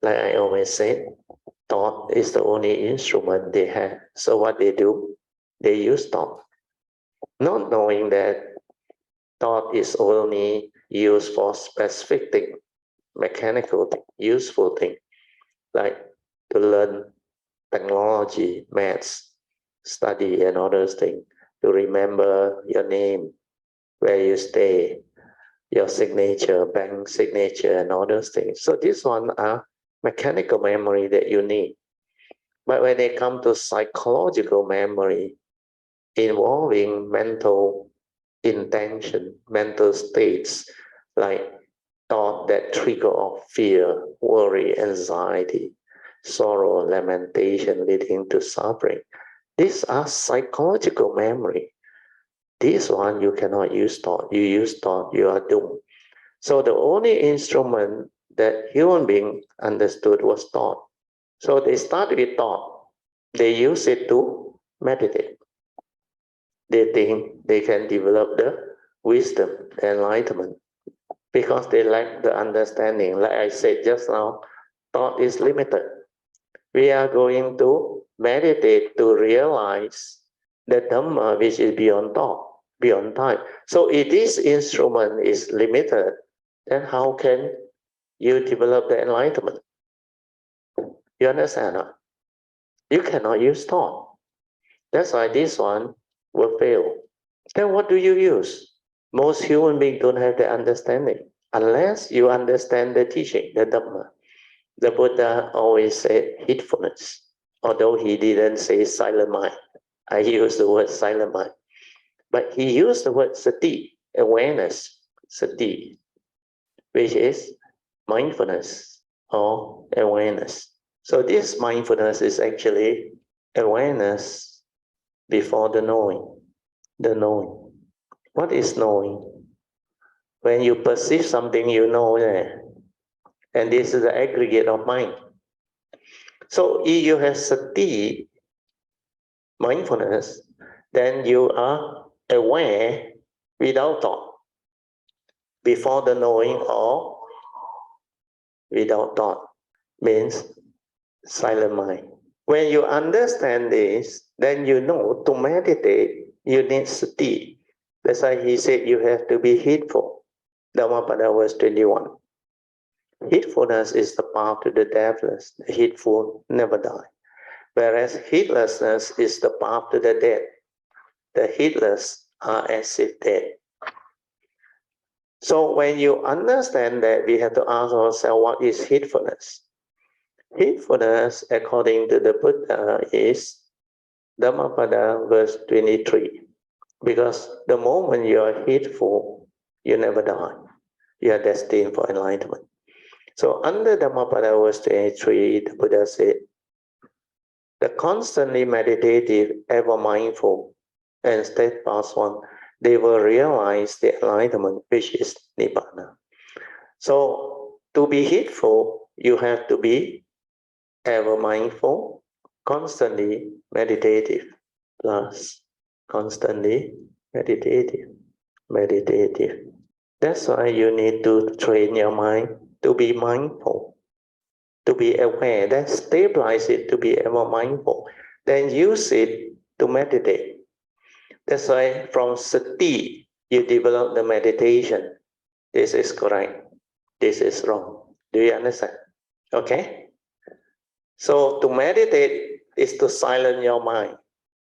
Like I always say, thought is the only instrument they have. So what they do, they use thought, not knowing that thought is only used for specific thing, mechanical thing, useful thing, like to learn technology, maths, study and all those things, to remember your name, where you stay, your signature, bank signature and all those things. So this one are mechanical memory that you need. But when they come to psychological memory, involving mental intention, mental states, like thought that trigger of fear, worry, anxiety, sorrow, lamentation leading to suffering. These are psychological memory. This one you cannot use thought. You use thought, you are doomed. So the only instrument that human being understood was thought. So they start with thought. They use it to meditate. They think they can develop the wisdom, the enlightenment, because they lack the understanding. Like I said just now, thought is limited. We are going to meditate to realize the Dhamma which is beyond thought, beyond time. So if this instrument is limited, then how can you develop the enlightenment? You understand? Huh? You cannot use thought. That's why this one will fail. Then what do you use? Most human beings don't have the understanding unless you understand the teaching, the Dhamma. The Buddha always said heedfulness, although he didn't say silent mind. I use the word silent mind. But he used the word sati, awareness, sati, which is mindfulness or awareness. So this mindfulness is actually awareness before the knowing. The knowing. What is knowing? When you perceive something, you know that. And this is the aggregate of mind. So if you have sati, mindfulness, then you are aware without thought, before the knowing or without thought, means silent mind. When you understand this, then you know to meditate, you need sati. That's why he said you have to be heedful. Dhammapada verse 21. Heedfulness is the path to the deathless. The heedful never die. Whereas heedlessness is the path to the dead. The heedless are as if dead. So when you understand that, we have to ask ourselves, what is heedfulness? Heedfulness, according to the Buddha, is Dhammapada verse 23. Because the moment you are heedful, you never die. You are destined for enlightenment. So under Dhammapada verse 23, the Buddha said, the constantly meditative, ever mindful, and steadfast one, they will realize the enlightenment, which is Nibbana. So to be heedful, you have to be ever mindful, constantly meditative, plus constantly meditative. That's why you need to train your mind to be mindful, to be aware, then stabilize it to be ever mindful, then use it to meditate. That's why from sati, you develop the meditation. This is correct. This is wrong. Do you understand? Okay? So to meditate is to silence your mind,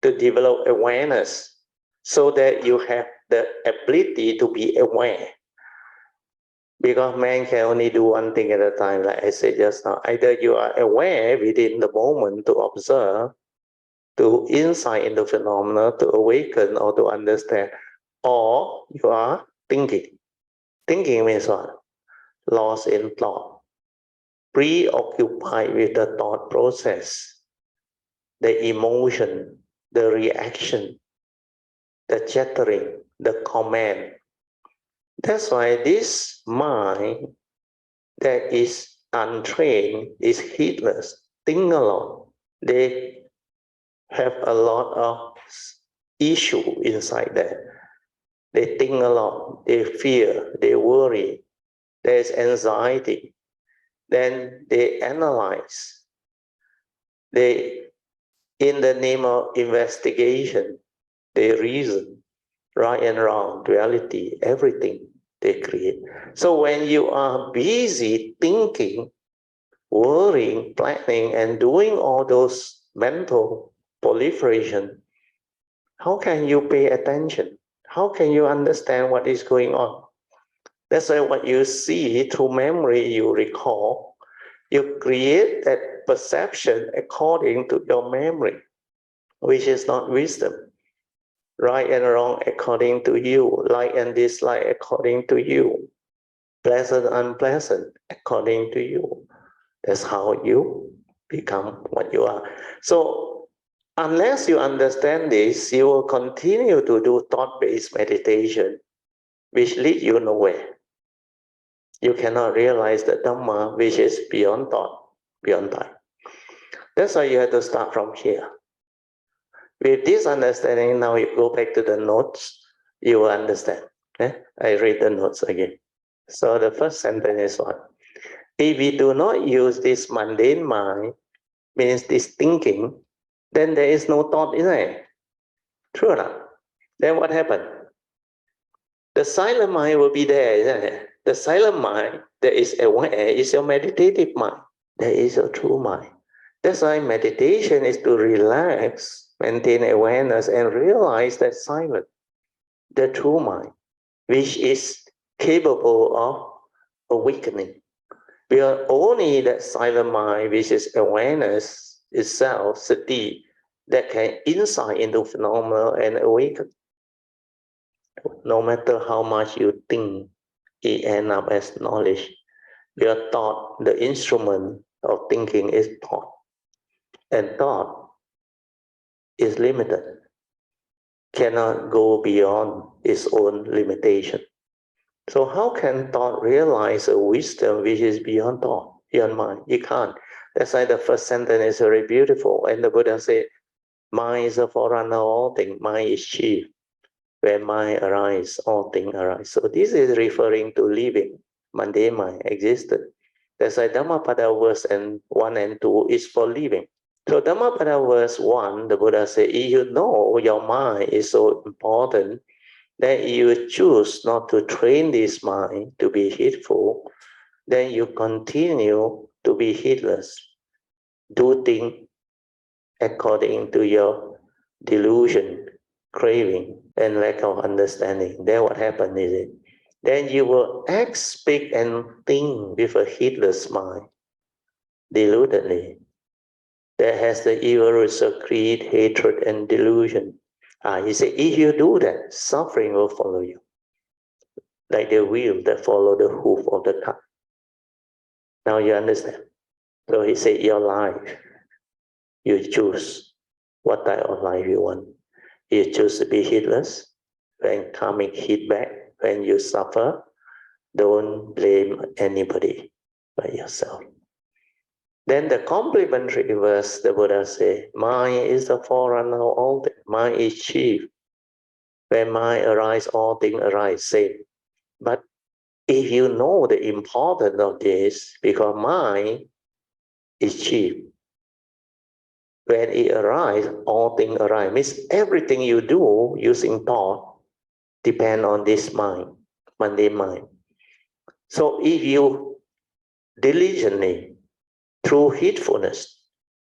to develop awareness, so that you have the ability to be aware. Because man can only do one thing at a time, like I said just now. Either you are aware within the moment to observe, to insight into phenomena, to awaken or to understand, or you are thinking. Thinking means what? Lost in thought, preoccupied with the thought process, the emotion, the reaction, the chattering, the comment. That's why this mind that is untrained is heedless, think a lot. They have a lot of issue inside there. They think a lot, they fear, they worry, there's anxiety. Then they analyze. They, in the name of investigation, they reason, right and wrong, duality, everything they create. So when you are busy thinking, worrying, planning, and doing all those mental proliferation, how can you pay attention? How can you understand what is going on? That's why what you see through memory, you recall, you create that perception according to your memory, which is not wisdom. Right and wrong according to you, like and dislike according to you, pleasant, unpleasant according to you. That's how you become what you are. So unless you understand this, you will continue to do thought-based meditation, which lead you nowhere. You cannot realize the Dhamma, which is beyond thought, beyond time. That's why you have to start from here. With this understanding, now you go back to the notes, you will understand. I read the notes again. So the first sentence is what? If we do not use this mundane mind, means this thinking, then there is no thought in it. True enough. Then what happened? The silent mind will be there, isn't it? The silent mind that is aware is your meditative mind. That is your true mind. That's why meditation is to relax, maintain awareness, and realize that silent, the true mind, which is capable of awakening. We are only that silent mind, which is awareness itself, sati, that can insight into phenomena and awaken. No matter how much you think, it ends up as knowledge. Your thought, the instrument of thinking is thought. And thought is limited, cannot go beyond its own limitation. So how can thought realize a wisdom which is beyond thought, beyond mind? You can't. That's why the first sentence is very beautiful. And the Buddha said, mind is a forerunner of all things. Mind is chief. Where mind arises, all things arise. So this is referring to living. Mundane mind existed. That's why Dhammapada verse 1 and 2 is for living. So Dhammapada verse 1, the Buddha said, if you know your mind is so important, then you choose not to train this mind to be heedful, then you continue to be heedless, do things according to your delusion, craving, and lack of understanding. Then what happens is it? Then you will act, speak, and think with a heedless mind, deludedly. That has the evil roots of greed, hatred, and delusion. He said, if you do that, suffering will follow you, like the wheel that follow the hoof of the cart. Now you understand. So he said, your life, you choose what type of life you want. You choose to be heedless. When karmic hit back, when you suffer, don't blame anybody but yourself. Then the complementary verse, the Buddha said, mind is the forerunner of all things. Mind is chief. When mind arises, all things arise, same. But if you know the importance of this, because mind is chief, when it arises, all things arise. Means everything you do using thought depend on this mind, mundane mind. So if you diligently, through heedfulness,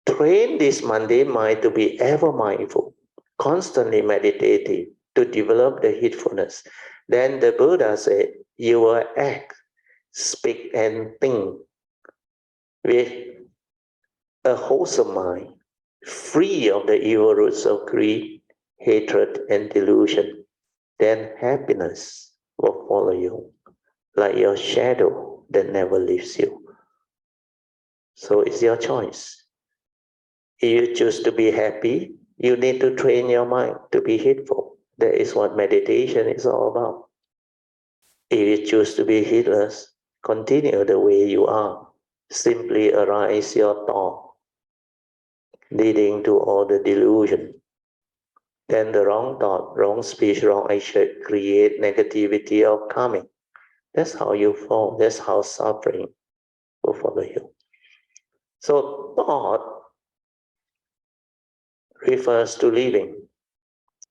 train this mundane mind to be ever mindful, constantly meditative, to develop the heedfulness, then the Buddha said, you will act, speak, and think with a wholesome mind, free of the evil roots of greed, hatred, and delusion. Then happiness will follow you, like your shadow that never leaves you. So it's your choice. If you choose to be happy, you need to train your mind to be heedful. That is what meditation is all about. If you choose to be heedless, continue the way you are. Simply arise your thought, leading to all the delusion. Then the wrong thought, wrong speech, wrong action create negativity of karmic. That's how you fall. That's how suffering will follow you. So thought refers to living.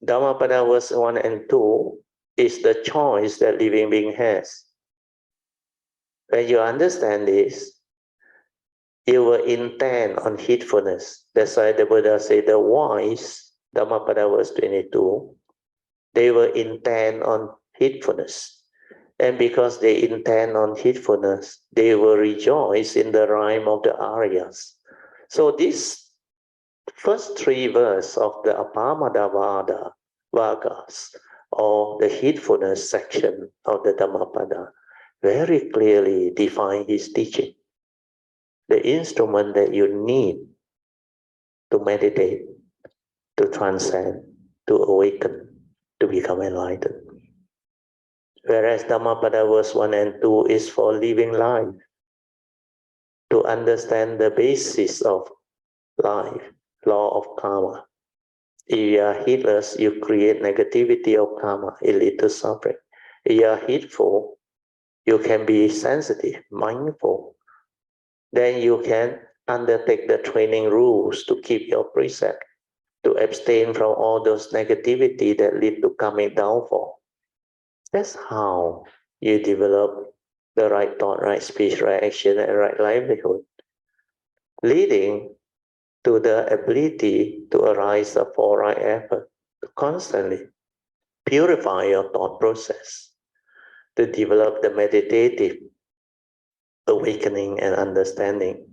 Dhammapada verse 1 and 2 is the choice that living being has. When you understand this, you will intend on heedfulness. That's why the Buddha said the wise, Dhammapada verse 22, they will intend on heedfulness. And because they intend on heedfulness, they will rejoice in the rhyme of the Aryas. So this first three verses of the Apamadavada Vagas, or the heedfulness section of the Dhammapada, very clearly define his teaching. The instrument that you need to meditate, to transcend, to awaken, to become enlightened. Whereas Dhammapada verse 1 and 2 is for living life, to understand the basis of life, law of karma. If you are heedless, you create negativity of karma, it leads to suffering. If you are heedful, you can be sensitive, mindful. Then you can undertake the training rules to keep your precept, to abstain from all those negativity that lead to karmic downfall. That's how you develop the right thought, right speech, right action, and right livelihood, leading to the ability to arise the four right effort, to constantly purify your thought process, to develop the meditative awakening and understanding